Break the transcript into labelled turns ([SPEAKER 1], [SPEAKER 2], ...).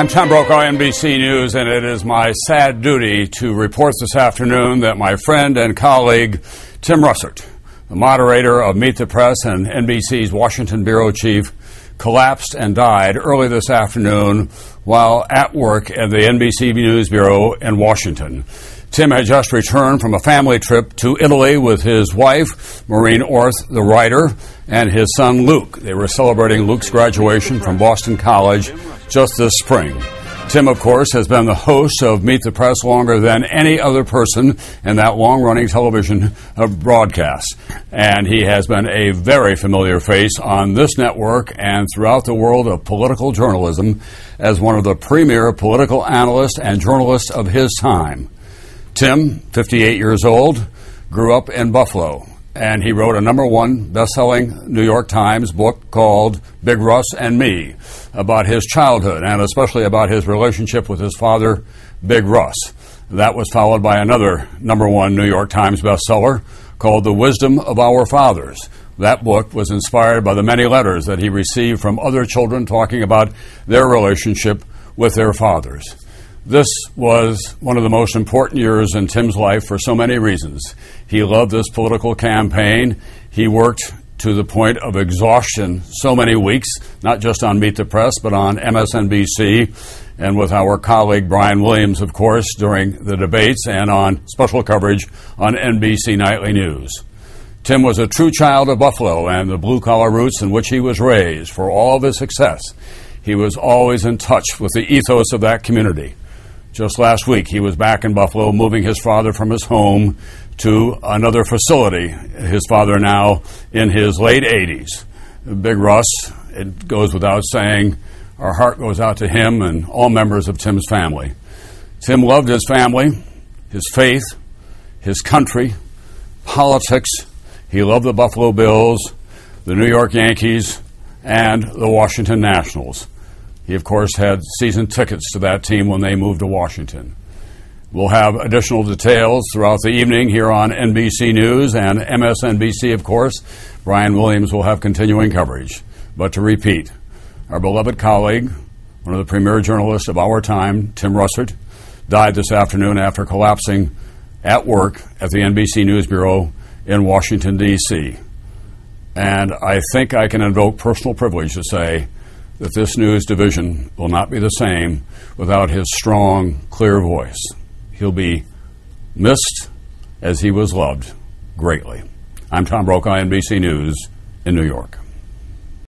[SPEAKER 1] I'm Tom Brokaw, NBC News, and it is my sad duty to report this afternoon that my friend and colleague, Tim Russert, the moderator of Meet the Press and NBC's Washington bureau chief, collapsed and died early this afternoon while at work at the NBC News Bureau in Washington. Tim had just returned from a family trip to Italy with his wife, Maureen Orth, the writer, and his son, Luke. They were celebrating Luke's graduation from Boston College just this spring. Tim, of course, has been the host of Meet the Press longer than any other person in that long-running television broadcast. And he has been a very familiar face on this network and throughout the world of political journalism as one of the premier political analysts and journalists of his time. Tim, 58 years old, grew up in Buffalo, and he wrote a #1 best-selling New York Times book called Big Russ and Me, about his childhood and especially about his relationship with his father, Big Russ. That was followed by another #1 New York Times bestseller called The Wisdom of Our Fathers. That book was inspired by the many letters that he received from other children talking about their relationship with their fathers. This was one of the most important years in Tim's life for so many reasons. He loved this political campaign. He worked to the point of exhaustion so many weeks, not just on Meet the Press, but on MSNBC and with our colleague Brian Williams, of course, during the debates and on special coverage on NBC Nightly News. Tim was a true child of Buffalo and the blue-collar roots in which he was raised. For all of his success, he was always in touch with the ethos of that community. Just last week, he was back in Buffalo, moving his father from his home to another facility. His father now in his late 80s. Big Russ, it goes without saying, our heart goes out to him and all members of Tim's family. Tim loved his family, his faith, his country, politics. He loved the Buffalo Bills, the New York Yankees, and the Washington Nationals. He, of course, had season tickets to that team when they moved to Washington. We'll have additional details throughout the evening here on NBC News and MSNBC, of course. Brian Williams will have continuing coverage. But to repeat, our beloved colleague, one of the premier journalists of our time, Tim Russert, died this afternoon after collapsing at work at the NBC News Bureau in Washington, D.C. And I think I can invoke personal privilege to say that this news division will not be the same without his strong, clear voice. He'll be missed as he was loved greatly. I'm Tom Brokaw, NBC News in New York.